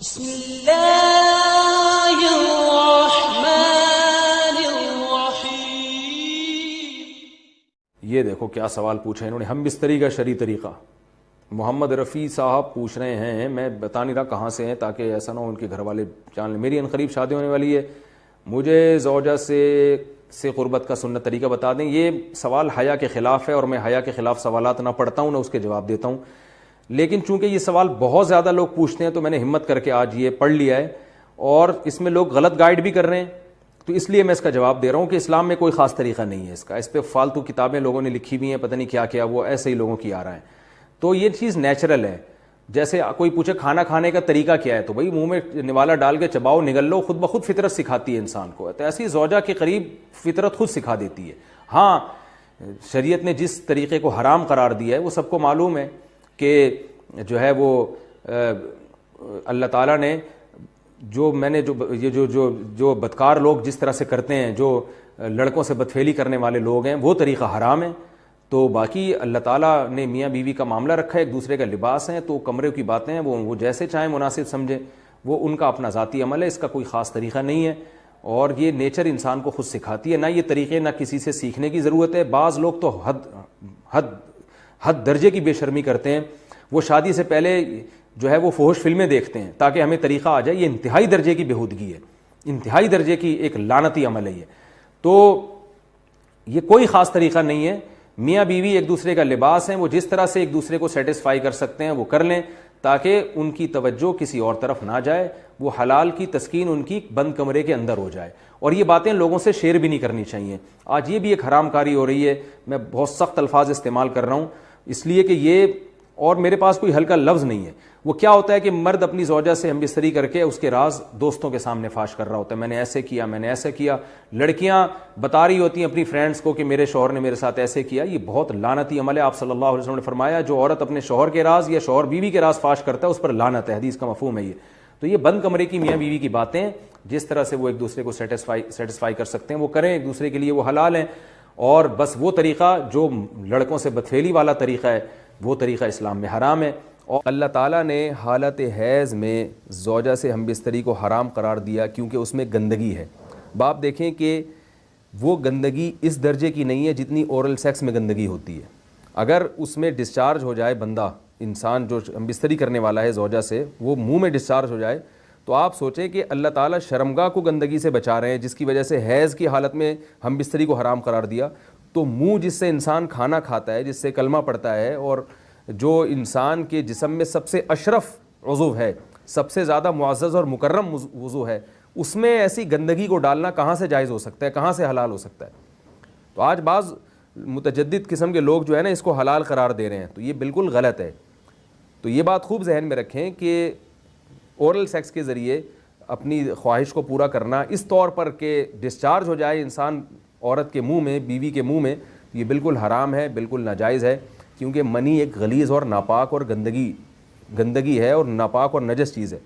بسم اللہ الرحمن الرحیم۔ یہ دیکھو کیا سوال پوچھا انہوں نے، ہم بستری کا شرعی طریقہ۔ محمد رفیع صاحب پوچھ رہے ہیں، میں بتا نہیں رہا کہاں سے ہیں تاکہ ایسا نہ ہو ان کے گھر والے جان لیں۔ میری عنقریب شادی ہونے والی ہے، مجھے زوجہ سے قربت کا سنت طریقہ بتا دیں۔ یہ سوال حیا کے خلاف ہے اور میں حیا کے خلاف سوالات نہ پڑھتا ہوں نہ اس کے جواب دیتا ہوں، لیکن چونکہ یہ سوال بہت زیادہ لوگ پوچھتے ہیں تو میں نے ہمت کر کے آج یہ پڑھ لیا ہے، اور اس میں لوگ غلط گائیڈ بھی کر رہے ہیں، تو اس لیے میں اس کا جواب دے رہا ہوں کہ اسلام میں کوئی خاص طریقہ نہیں ہے اس کا۔ اس پہ فالتو کتابیں لوگوں نے لکھی ہوئی ہیں، پتہ نہیں کیا کیا، وہ ایسے ہی لوگوں کی آ رہا ہے۔ تو یہ چیز نیچرل ہے۔ جیسے کوئی پوچھے کھانا کھانے کا طریقہ کیا ہے، تو بھائی منہ میں نوالا ڈال کے چباؤ، نگل لو، خود بخود فطرت سکھاتی ہے انسان کو۔ تو ایسی زوجہ کے قریب فطرت خود سکھا دیتی ہے۔ ہاں، شریعت نے جس طریقے کو حرام قرار دیا ہے وہ سب کو معلوم ہے کہ جو ہے وہ اللہ تعالیٰ نے جو بدکار لوگ جس طرح سے کرتے ہیں، جو لڑکوں سے بدفعلی کرنے والے لوگ ہیں، وہ طریقہ حرام ہے۔ تو باقی اللہ تعالیٰ نے میاں بیوی کا معاملہ رکھا ہے، ایک دوسرے کا لباس ہے، تو کمرے کی باتیں ہیں وہ جیسے چاہیں مناسب سمجھیں، وہ ان کا اپنا ذاتی عمل ہے، اس کا کوئی خاص طریقہ نہیں ہے، اور یہ نیچر انسان کو خود سکھاتی ہے۔ نہ یہ طریقے نہ کسی سے سیکھنے کی ضرورت ہے۔ بعض لوگ تو حد درجے کی بے شرمی کرتے ہیں، وہ شادی سے پہلے جو ہے وہ فحش فلمیں دیکھتے ہیں تاکہ ہمیں طریقہ آ جائے۔ یہ انتہائی درجے کی بےہودگی ہے، انتہائی درجے کی ایک لعنتی عمل ہے یہ۔ تو یہ کوئی خاص طریقہ نہیں ہے۔ میاں بیوی ایک دوسرے کا لباس ہیں، وہ جس طرح سے ایک دوسرے کو سیٹسفائی کر سکتے ہیں وہ کر لیں، تاکہ ان کی توجہ کسی اور طرف نہ جائے، وہ حلال کی تسکین ان کی بند کمرے کے اندر ہو جائے۔ اور یہ باتیں لوگوں سے شیئر بھی نہیں کرنی چاہیے۔ آج یہ بھی ایک حرام کاری ہو رہی ہے، میں بہت سخت الفاظ استعمال کر رہا ہوں اس لیے کہ یہ، اور میرے پاس کوئی ہلکا لفظ نہیں ہے۔ وہ کیا ہوتا ہے کہ مرد اپنی زوجہ سے ہم بستری کر کے اس کے راز دوستوں کے سامنے فاش کر رہا ہوتا ہے، میں نے ایسے کیا، میں نے ایسے کیا۔ لڑکیاں بتا رہی ہوتی ہیں اپنی فرینڈز کو کہ میرے شوہر نے میرے ساتھ ایسے کیا۔ یہ بہت لعنتی عمل ہے۔ آپ صلی اللہ علیہ وسلم نے فرمایا جو عورت اپنے شوہر کے راز یا شوہر بیوی کے راز فاش کرتا ہے اس پر لعنت ہے، حدیث کا مفہوم ہے یہ۔ تو یہ بند کمرے کی میاں بیوی کی باتیں، جس طرح سے وہ ایک دوسرے کو سیٹسفائی کر سکتے ہیں وہ کریں، ایک دوسرے کے لیے وہ حلال ہیں۔ اور بس وہ طریقہ جو لڑکوں سے بدفعلی والا طریقہ ہے وہ طریقہ اسلام میں حرام ہے۔ اور اللہ تعالیٰ نے حالت حیض میں زوجہ سے ہم بستری کو حرام قرار دیا کیونکہ اس میں گندگی ہے۔ باپ دیکھیں کہ وہ گندگی اس درجے کی نہیں ہے جتنی اورل سیکس میں گندگی ہوتی ہے۔ اگر اس میں ڈسچارج ہو جائے بندہ، انسان جو ہم بستری کرنے والا ہے زوجہ سے، وہ منہ میں ڈسچارج ہو جائے، تو آپ سوچیں کہ اللہ تعالیٰ شرمگاہ کو گندگی سے بچا رہے ہیں، جس کی وجہ سے حیض کی حالت میں ہم بستری کو حرام قرار دیا۔ تو منہ جس سے انسان کھانا کھاتا ہے، جس سے کلمہ پڑھتا ہے، اور جو انسان کے جسم میں سب سے اشرف عضو ہے، سب سے زیادہ معزز اور مکرم عضو ہے، اس میں ایسی گندگی کو ڈالنا کہاں سے جائز ہو سکتا ہے، کہاں سے حلال ہو سکتا ہے؟ تو آج بعض متجدد قسم کے لوگ جو ہے نا اس کو حلال قرار دے رہے ہیں، تو یہ بالکل غلط ہے۔ تو یہ بات خوب ذہن میں رکھیں کہ اورل سیکس کے ذریعے اپنی خواہش کو پورا کرنا اس طور پر کہ ڈسچارج ہو جائے انسان عورت کے منہ میں، بیوی کے منہ میں، یہ بالکل حرام ہے، بالکل ناجائز ہے، کیونکہ منی ایک غلیظ اور ناپاک اور گندگی ہے اور ناپاک اور نجس چیز ہے۔